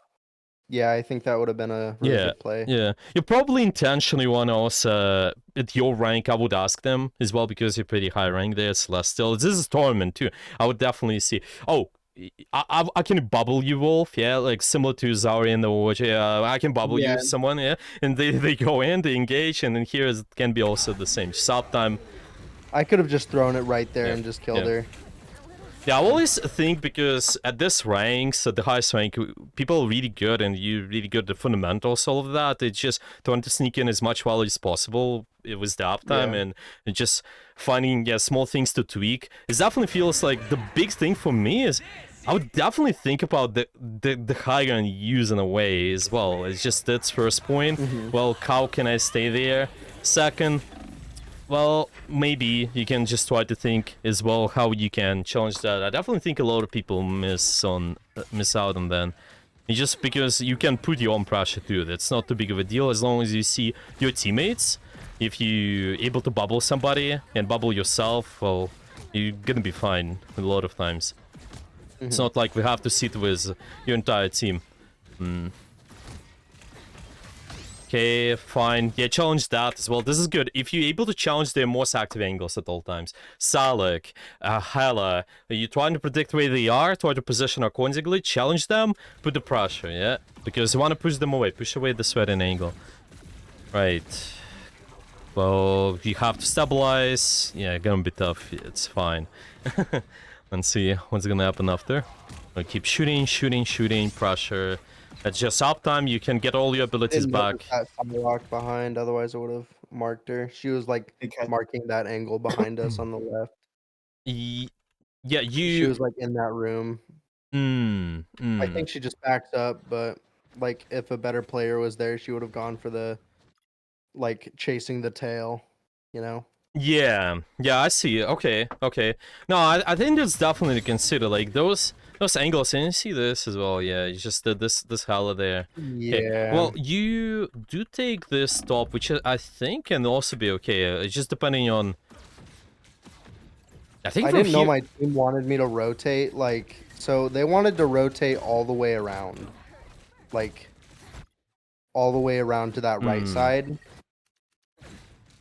yeah, I think that would have been a really good play. Yeah. You probably intentionally want to also, at your rank, I would ask them as well because you're pretty high rank there, Celestial. This is tournament too. I would definitely see. Oh, I can bubble you, Wolf, yeah, like similar to Zari and the Watch. Yeah, I can bubble you, someone, yeah, and they go in, they engage, and then here it can be also the same. Stop time. I could have just thrown it right there and just killed her. Yeah, I always think because at this ranks, at the highest rank, people are really good and you're really good at the fundamentals, all of that. It's just trying to sneak in as much value as possible with the uptime and just finding small things to tweak. It definitely feels like the big thing for me is I would definitely think about the high ground use in a way as well. It's just that's first point. Well, how can I stay there? Second, well, maybe you can just try to think as well how you can challenge that. I definitely think a lot of people miss out on that. It's just because you can put your own pressure too. That's not too big of a deal as long as you see your teammates. If you're able to bubble somebody and bubble yourself, well, you're gonna be fine a lot of times. It's not like we have to sit with your entire team. Okay, fine. Yeah, challenge that as well. This is good. If you're able to challenge their most active angles at all times. Salak, Hela, you're trying to predict where they are, try to position accordingly, challenge them, put the pressure, yeah? Because you want to push them away, push away the sweating angle. Right. Well, you have to stabilize. Yeah, gonna be tough. It's fine. Let's see what's gonna happen after. We'll keep shooting, pressure. It's just uptime, you can get all your abilities back. That walk behind, otherwise I would have marked her. She was like marking that angle behind us on the left. Yeah, She was like in that room. I think she just backed up, but like if a better player was there, she would have gone for the like chasing the tail, you know? Yeah, I see. Okay. No, I think that's definitely to consider. Like those angles, and you see this as well. Yeah, you just did this Hela there. Yeah. Okay. Well, you do take this top, which I think can also be okay. It's just depending on. I didn't know my team wanted me to rotate. Like, so they wanted to rotate all the way around, like all the way around to that right side.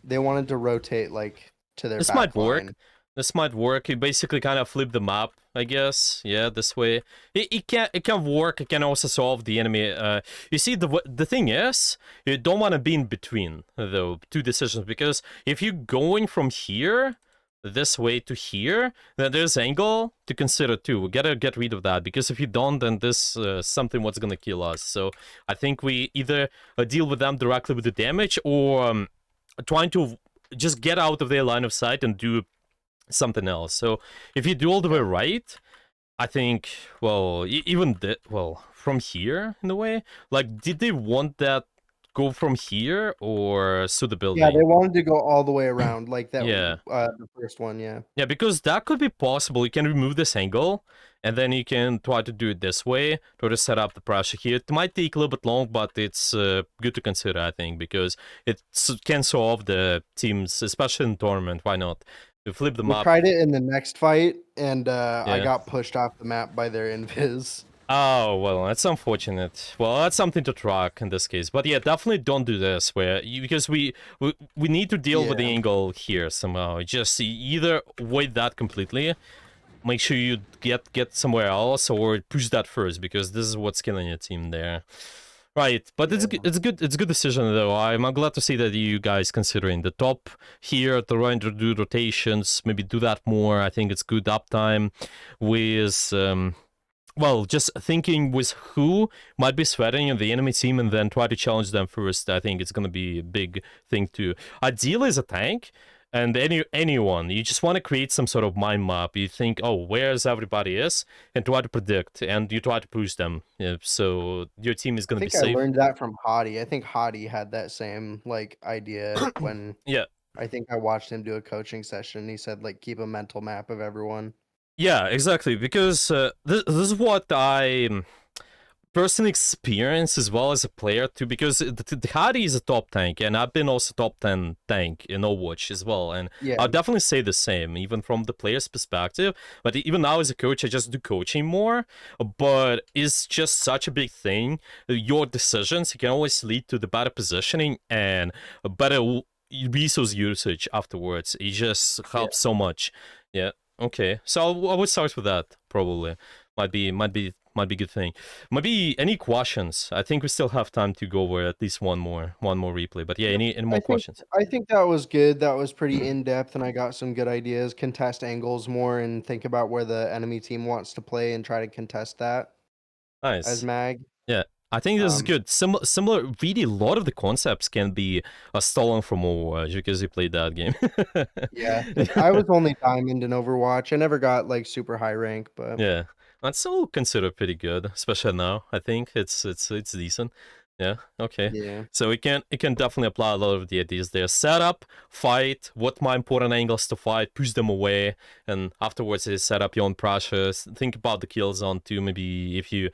They wanted to rotate like to their. This might work. This might work. You basically kind of flip the map, I guess. Yeah, this way. It can work. It can also solve the enemy. You see, the thing is, you don't want to be in between the two decisions because if you're going from here this way to here, then there's angle to consider too. We gotta get rid of that because if you don't, then this something what's gonna kill us. So I think we either deal with them directly with the damage or trying to just get out of their line of sight and do something else. So if you do all the way right, I think, well, from here in a way, like, did they want that go from here or to the Yeah, they building? wanted to go all the way around, like that. Yeah. The first one, yeah. Yeah, because that could be possible. You can remove this angle, and then you can try to do it this way, try to set up the pressure here. It might take a little bit long, but it's good to consider, I think, because it can solve the teams, especially in tournament. Why not? You flip them We up. tried it in the next fight, and I Yeah. got pushed off the map by their invis. Oh, well, that's unfortunate. Well, that's something to track in this case. But yeah, definitely don't do this because we need to deal with the Yeah. angle here somehow. Just either avoid that completely, make sure you get somewhere else, or push that first, because this is what's killing your team there. Right, but it's Yeah. a good decision though. I'm glad to see that you guys considering the top here, the right to do rotations, maybe do that more. I think it's good uptime with well, just thinking with who might be sweating in the enemy team and then try to challenge them first. I think it's gonna be a big thing too. Ideally as a tank, and anyone, you just want to create some sort of mind map. You think, oh, where's everybody is, and try to predict, and you try to push them. Yeah, so your team is I gonna be think I safe. learned that from Hottie. I think Hottie had that same like idea when Yeah. I think I watched him do a coaching session. He said like keep a mental map of everyone. Yeah, exactly. Because this is what I personally experience as well as a player too. Because the Hadi is a top tank, and I've been also top 10 tank in Overwatch as well. And Yeah. I'll definitely say the same, even from the player's perspective. But even now as a coach, I just do coaching more. But it's just such a big thing. Your decisions can always lead to the better positioning and a better resource usage afterwards. It just helps so much. Yeah. Okay, so I would start with that probably. Might be a good thing. Maybe any questions? I think we still have time to go over at least one more replay. But yeah, any more questions? I think that was good. That was pretty in depth, and I got some good ideas. Contest angles more, and think about where the enemy team wants to play, and try to contest that as Nice. mag. Yeah, I think this is Um, good. Similar. Really, a lot of the concepts can be stolen from Overwatch because you played that game. Yeah, 'cause I was only diamond in Overwatch. I never got like super high rank, but Yeah, that's still considered pretty good, especially now. I think it's decent. Yeah. Okay. yeah. So it can definitely apply a lot of the ideas there. Set up, fight, what my important angles to fight, push them away, and afterwards is set up your own pressures. Think about the kill zone too. Maybe if you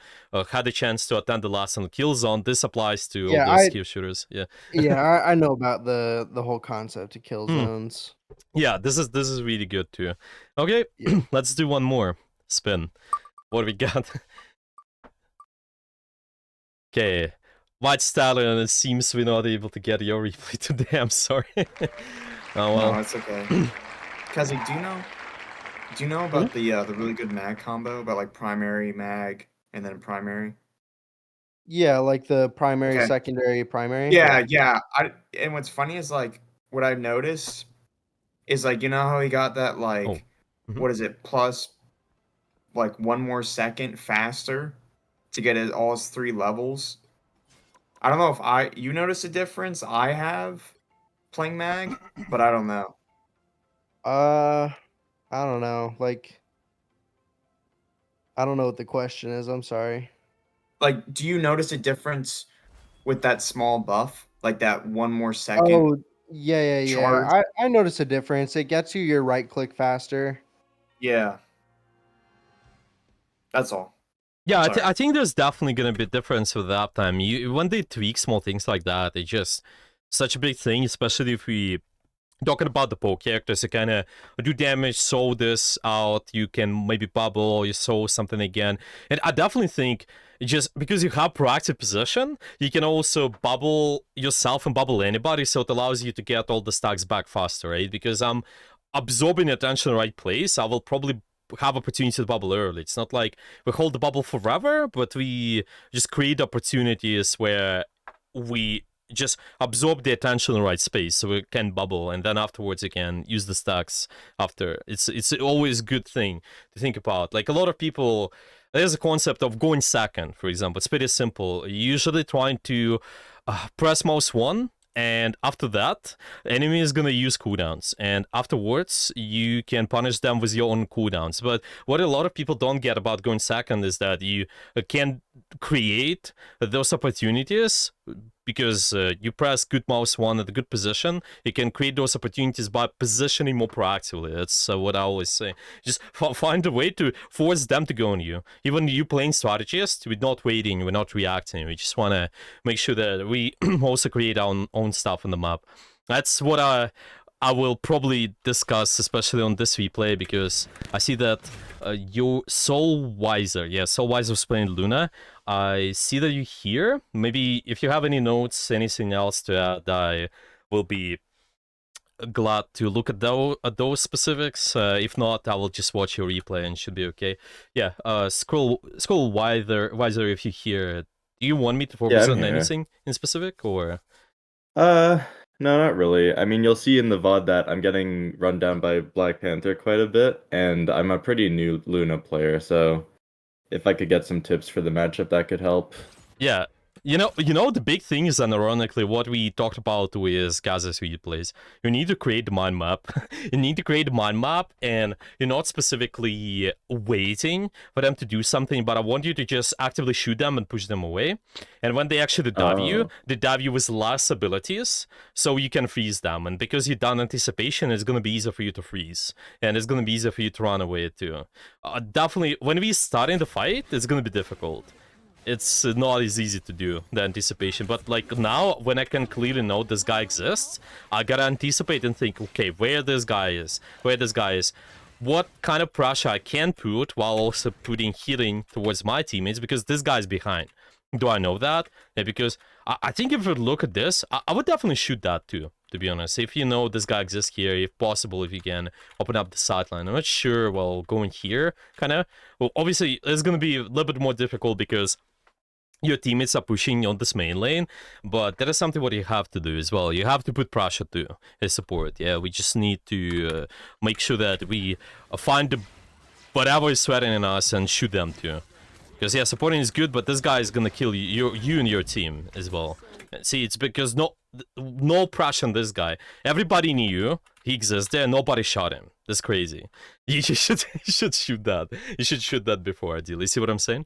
had a chance to attend the last on the kill zone, this applies to all Yeah, those skill shooters. Yeah. Yeah, I know about the whole concept of kill zones. Yeah, this is really good too. Okay, Yeah. let's do one more spin. What do we got? Okay, White Stallion. It seems we're not able to get your replay today. I'm sorry. Oh well. No, it's okay. Kazi, do you know about the really good mag combo about like primary mag and then primary? Yeah, like the primary, Okay. secondary, primary. Yeah. And what's funny is like what I've noticed is like you know how he got that like Mhm. what is it plus like 1 more second faster to get all his 3 levels. I don't know if you notice a difference. I have playing mag, but I don't know. I don't know. Like, I don't know what the question is. I'm sorry. Like, do you notice a difference with that small buff? Like that 1 more second? Oh, yeah. charge? I notice a difference. It gets you your right click faster. Yeah. That's all. Yeah, Sorry. I think there's definitely gonna be a difference with the uptime. When they tweak small things like that, it's just such a big thing, especially if we talking about the poke characters. You kind of do damage, sow this out, you can maybe bubble, you sow something again. And I definitely think just because you have proactive position, you can also bubble yourself and bubble anybody, so it allows you to get all the stacks back faster, right? Because I'm absorbing attention in the right place, I will probably have opportunity to bubble early. It's not like we hold the bubble forever, but we just create opportunities where we just absorb the attention in the right space so we can bubble, and then afterwards you can use the stacks after. It's always a good thing to think about. Like a lot of people, there's a concept of going second, for example. It's pretty simple. You're usually trying to press mouse 1 and after that, enemy is gonna use cooldowns, and afterwards you can punish them with your own cooldowns. But what a lot of people don't get about going second is that you can create those opportunities because you press good mouse one at a good position. You can create those opportunities by positioning more proactively. That's what I always say. Just find a way to force them to go on you. Even you playing strategist, we're not waiting, we're not reacting. We just want to make sure that we also create our own stuff on the map. That's what I will probably discuss, especially on this replay, because I see that your Soul Wiser, Soul Wiser was playing Luna. I see that you're here. Maybe if you have any notes, anything else to add, I will be glad to look at those specifics. If not, I will just watch your replay and should be okay. Yeah, scroll wiser if you hear. Do you want me to focus I'm on here. anything in specific, or? No, not really. I mean, you'll see in the VOD that I'm getting run down by Black Panther quite a bit, and I'm a pretty new Luna player, so if I could get some tips for the matchup, that could help. Yeah, you know the big thing is, ironically, what we talked about with Gaza's replays. You need to create the mind map. You need to create the mind map, and you're not specifically waiting for them to do something, but I want you to just actively shoot them and push them away. And when they actually dive you, they dive you with less abilities, so you can freeze them. And because you've done anticipation, it's gonna be easier for you to freeze, and it's gonna be easier for you to run away too. Definitely, when we start in the fight, it's gonna be difficult. It's not as easy to do, the anticipation. But like now, when I can clearly know this guy exists, I gotta anticipate and think, okay, where this guy is, what kind of pressure I can put while also putting healing towards my teammates, because this guy's behind. Do I know that? Yeah, because I think if you look at this, I would definitely shoot that too, to be honest. If you know this guy exists here, if possible, if you can open up the sideline. I'm not sure, well, going here, kind of. Well, obviously, it's going to be a little bit more difficult because your teammates are pushing on this main lane, but that is something what you have to do as well. You have to put pressure to his support. Yeah, we just need to make sure that we find whatever is threatening us and shoot them too. Because yeah, supporting is good, but this guy is gonna kill you and your team as well. See, it's because no pressure on this guy. Everybody knew he exists there. Nobody shot him. That's crazy. You should shoot that. You should shoot that before ideally. See what I'm saying?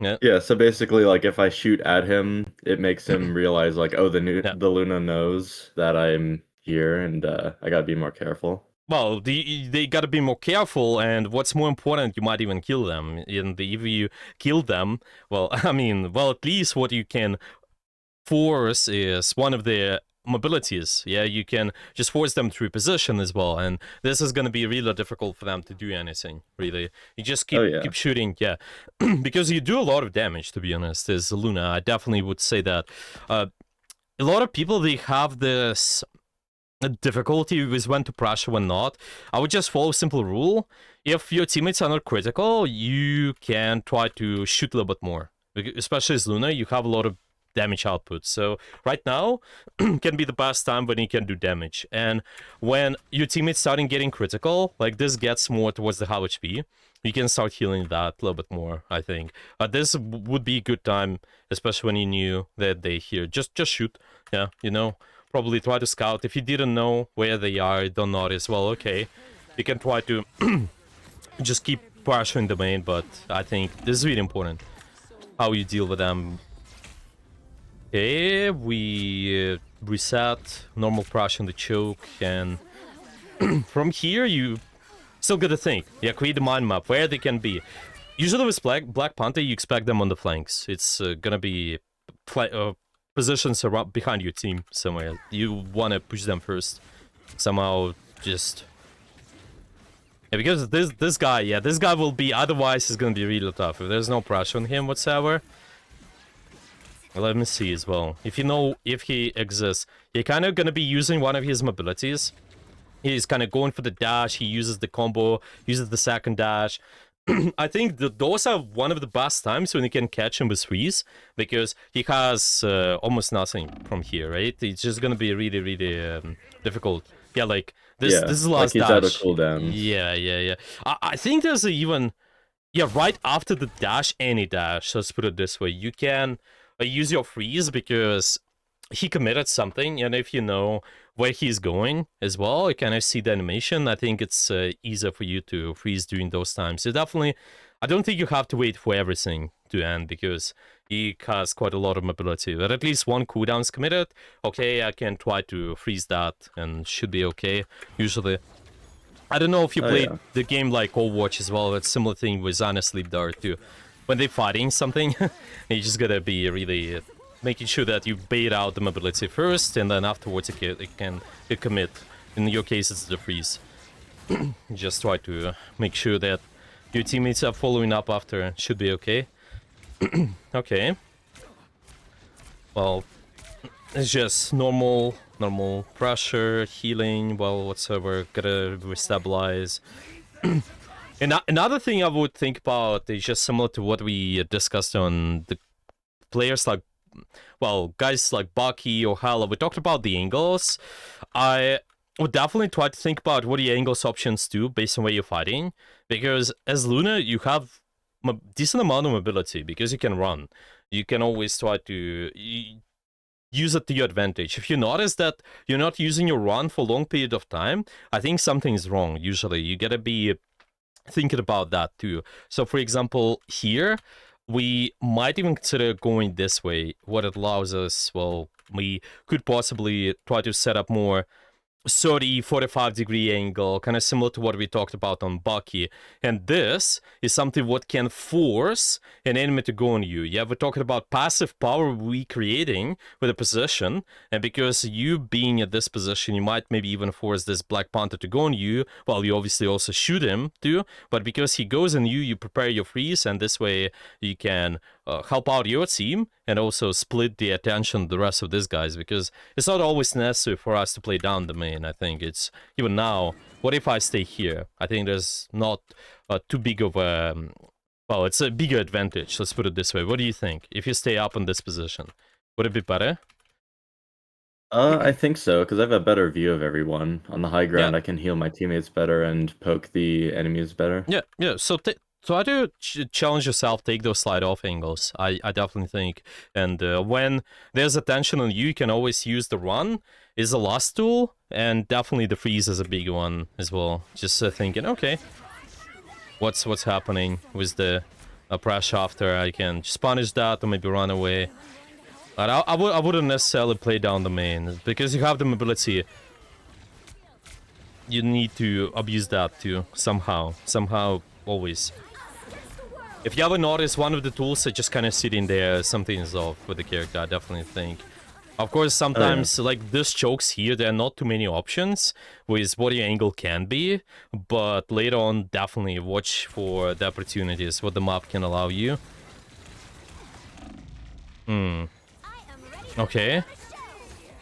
Yeah, so basically, like, if I shoot at him, it makes him realize, like, oh, the Luna knows that I'm here, and I gotta be more careful. Well, they gotta be more careful, and what's more important, you might even kill them. And if you kill them, well, I mean, well, at least what you can force is one of their mobilities. Yeah, you can just force them to reposition as well, and this is gonna be really difficult for them to do anything, really. You just keep shooting, yeah. Because you do a lot of damage, to be honest, as Luna. I definitely would say that. A lot of people, they have this difficulty with when to pressure, when not. I would just follow a simple rule. If your teammates are not critical, you can try to shoot a little bit more. Especially as Luna, you have a lot of damage output. So right now can be the best time when you can do damage. And when your teammates starting getting critical, like this gets more towards the high HP, you can start healing that a little bit more, I think. This would be a good time, especially when you knew that they're here. Just shoot, yeah, you know. Probably try to scout. If you didn't know where they are, don't notice, well, okay. You can try to just keep pressuring the main, but I think this is really important, how you deal with them. Okay, we reset, normal pressure on the choke, and from here you still gotta think. Yeah, create the mind map, where they can be. Usually with Black Panther, you expect them on the flanks. It's gonna be positions around behind your team somewhere. You want to push them first. Somehow just... Yeah, because this guy will be... Otherwise, it's gonna be really tough. If there's no pressure on him whatsoever... Let me see as well. If you know if he exists, you're kind of gonna be using one of his mobilities. He's kind of going for the dash. He uses the combo, uses the second dash. I think those are one of the best times when you can catch him with freeze, because he has almost nothing from here, right? It's just gonna be really, really difficult. Yeah, like this is the last like he's dash. out of cooldowns. Yeah. I think there's even right after the dash, any dash. Let's put it this way: you can use your freeze, because he committed something, and if you know where he's going as well, you kind of see the animation. I think it's easier for you to freeze during those times. So definitely, I don't think you have to wait for everything to end because he has quite a lot of mobility. But at least one cooldown's committed. Okay, I can try to freeze that and should be okay, usually. I don't know if you Oh, played yeah. the game like Overwatch as well. It's similar thing with Ana Sleep Dart too. When they're fighting something, you just gotta be really making sure that you bait out the mobility first, and then afterwards it can commit. In your case, it's the freeze. Just try to make sure that your teammates are following up after. Should be okay. Okay. Well, it's just normal pressure, healing, well, whatsoever. Gotta restabilize. And another thing I would think about is just similar to what we discussed on the players like, well, guys like Bucky or Hala. We talked about the angles. I would definitely try to think about what the angles options do based on where you're fighting. Because as Luna, you have a decent amount of mobility because you can run. You can always try to use it to your advantage. If you notice that you're not using your run for a long period of time, I think something's wrong. Usually, you gotta be thinking about that too. So, for example, here we might even consider going this way. What it allows us, well, we could possibly try to set up more 30, 45-degree angle, kind of similar to what we talked about on Bucky. And this is something what can force an enemy to go on you. Yeah, we're talking about passive power we creating with a position, and because you being at this position, you might maybe even force this Black Panther to go on you, while you obviously also shoot him too, but because he goes on you, you prepare your freeze, and this way you can help out your team and also split the attention of the rest of these guys, because it's not always necessary for us to play down the main. I think it's even now, what if I stay here? I think there's not too big of a well, it's a bigger advantage, let's put it this way. What do you think if you stay up in this position? Would it be better? I think so, because I have a better view of everyone. On the high ground, I can heal my teammates better and poke the enemies better. Yeah. So try to challenge yourself, take those slide off angles. I definitely think. And when there's attention on you, you can always use the run is the last tool, and definitely the freeze is a big one as well. Just thinking, okay, what's happening with the pressure after? I can just punish that or maybe run away. But I wouldn't necessarily play down the main because you have the mobility. You need to abuse that too somehow, always. If you ever notice one of the tools are just kind of sitting there, something is off with the character, I definitely think. Of course, sometimes, like, these chokes here, there are not too many options with what your angle can be, but later on, definitely watch for the opportunities, what the map can allow you. Okay.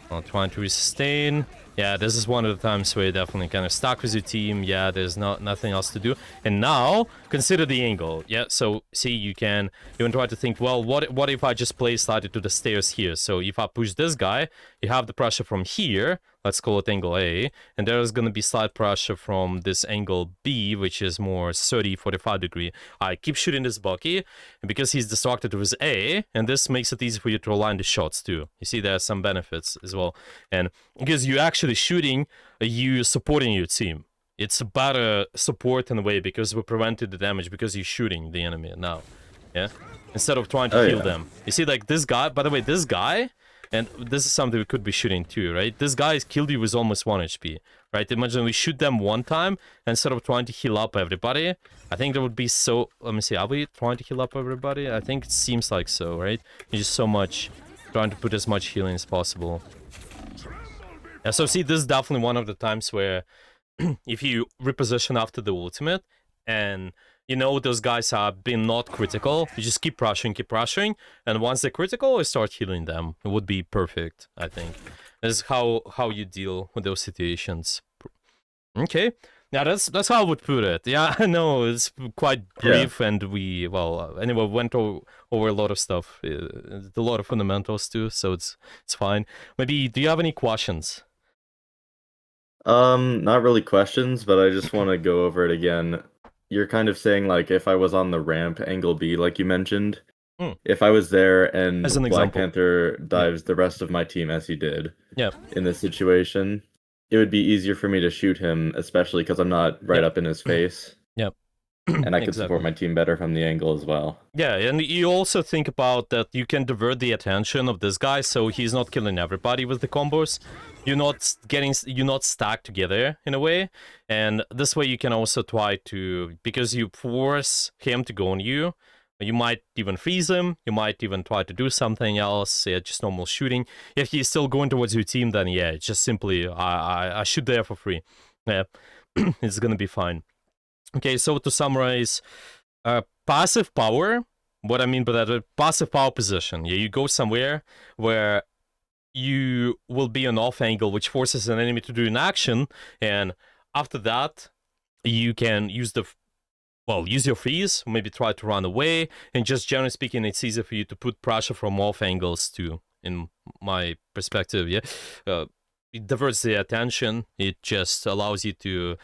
Well, trying to sustain. Yeah, this is one of the times where you're definitely kind of stuck with your team. Yeah, there's nothing else to do. And now, consider the angle. Yeah, so see, you can even try to think, well, what if I just play slightly to the stairs here? So if I push this guy, you have the pressure from here. Let's call it angle A. And there's going to be slight pressure from this angle B, which is more 30, 45 degree. I keep shooting this Bucky, and because he's distracted with A, and this makes it easy for you to align the shots too. You see, there are some benefits as well. And because you're actually shooting, you supporting your team. It's a better support in a way because we prevented the damage because you're shooting the enemy now. Yeah? Instead of trying to heal them. You see, like this guy, by the way, this guy, and this is something we could be shooting too, right? This guy has killed you with almost 1 HP, right? Imagine we shoot them one time instead of trying to heal up everybody. I think that would be so... Let me see, are we trying to heal up everybody? I think it seems like so, right? You're just so much trying to put as much healing as possible. Yeah, so see, this is definitely one of the times where if you reposition after the ultimate and you know those guys are being not critical, you just keep rushing, and once they're critical, you start healing them. It would be perfect, I think. This is how you deal with those situations. Okay. Yeah, that's how I would put it. Yeah, I know it's quite brief, and we, well, anyway, went over a lot of stuff, a lot of fundamentals too, so it's fine. Maybe, do you have any questions? Not really questions, but I just want to go over it again. You're kind of saying, like, if I was on the ramp, angle B, like you mentioned, Hmm. If I was there and As an Black example. Panther dives the rest of my team as he did Yeah. in this situation, it would be easier for me to shoot him, especially because I'm not right Yep. up in his face. Yep. And I could support Exactly. my team better from the angle as well. Yeah, and you also think about that you can divert the attention of this guy, so he's not killing everybody with the combos. You're not stacked together in a way, and this way you can also try to, because you force him to go on you. You might even freeze him. You might even try to do something else. Yeah, just normal shooting. If he's still going towards your team, then yeah, it's just simply I shoot there for free. Yeah, it's gonna be fine. Okay, so to summarize, passive power. What I mean by that, a passive power position. Yeah, you go somewhere where you will be an off angle, which forces an enemy to do an action, and after that, you can use use your freeze, maybe try to run away, and just generally speaking, it's easier for you to put pressure from off angles too, in my perspective, yeah. It diverts the attention, it just allows you to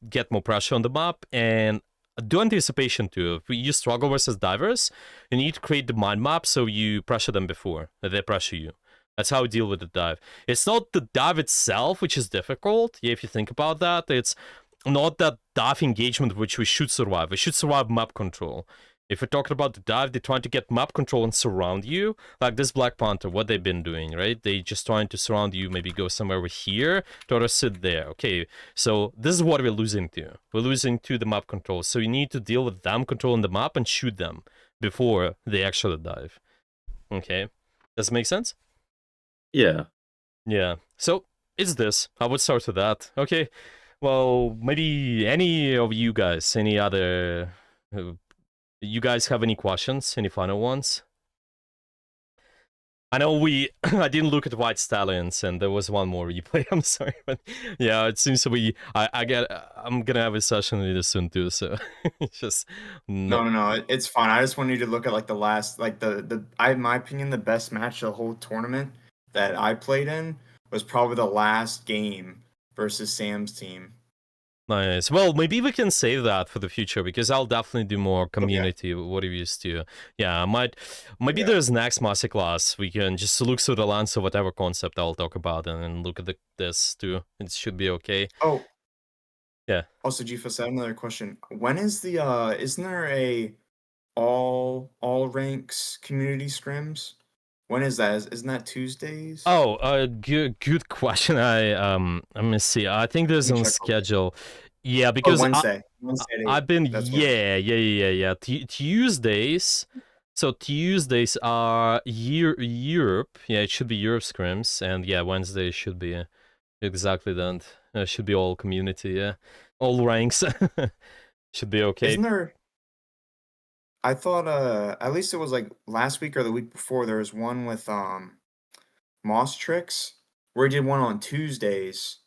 get more pressure on the map, and do anticipation too. If you struggle versus divers, you need to create the mind map so you pressure them before they pressure you. That's how we deal with the dive. It's not the dive itself which is difficult, yeah, if you think about that. It's not that dive engagement which we should survive. We should survive map control. If we're talking about the dive, they're trying to get map control and surround you. Like this Black Panther, what they've been doing, right? They just trying to surround you, maybe go somewhere over here, to sit there. Okay, so this is what we're losing to. We're losing to the map control. So you need to deal with them controlling the map and shoot them before they actually dive. Okay, does it make sense? Yeah. Yeah, so it's this. I would start with that. Okay, well, maybe any of you guys, any other... you guys have any questions? Any final ones? I know I didn't look at White Stallions, and there was one more replay. I'm sorry, but yeah, it seems I'm gonna have a session really soon too. So it's just No, it's fine. I just wanted you to look at like the last, like in my opinion, the best match of the whole tournament that I played in was probably the last game versus Sam's team. Nice. Well, maybe we can save that for the future because I'll definitely do more community. What we used to. Yeah, I might. Maybe there's next masterclass. We can just look through the lens of whatever concept I'll talk about and look at this too. It should be okay. Oh, yeah. Also, Gfus, I have another question. When is the isn't there a all ranks community scrims? When is that? Isn't that Tuesdays? Oh, good question. Let me see. I think there's Let me on check real quick. schedule. Yeah, Oh, because Wednesday. Wednesday at 8. I've been That's what it yeah. Tuesdays. So Tuesdays are Europe. Yeah, it should be Europe scrims, and yeah, Wednesday should be exactly that. Should be all community. Yeah, all ranks. Should be okay. Isn't there? I thought at least it was like last week or the week before there was one with Moss Tricks where he did one on Tuesdays.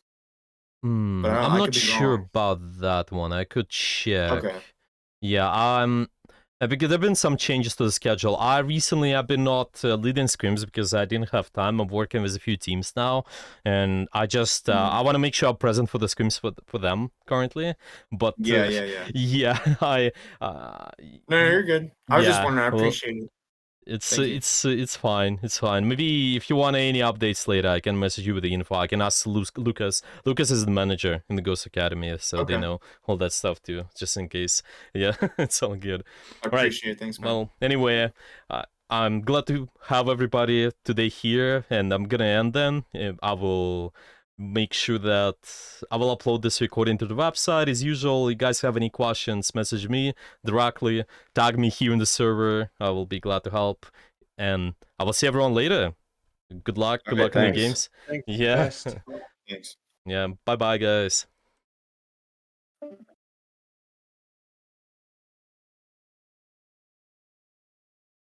But I'm I not could be sure wrong. about that one. I could check. Okay. Yeah, because there've been some changes to the schedule. I've been not leading scrims because I didn't have time. I'm working with a few teams now, and I just I want to make sure I'm present for the scrims for them currently. But Yeah. yeah, I No, you're good. I was just yeah, wondering. I well, appreciate it. Thank you. it's fine. It's fine. Maybe if you want any updates later, I can message you with the info. I can ask Lucas. Lucas is the manager in the Ghost Academy, so they Okay. know all that stuff too, just in case. Yeah, it's all good. I All right. appreciate it. Thanks, man. Well, anyway, I'm glad to have everybody today here, and I'm gonna end then. I will make sure that I will upload this recording to the website as usual. You guys have any questions, message me directly, tag me here in the server. I will be glad to help, and I will see everyone later. Good luck. Good Okay, luck in the thanks. games. Thanks, Yeah. best. Thanks. Yeah. Bye bye, guys.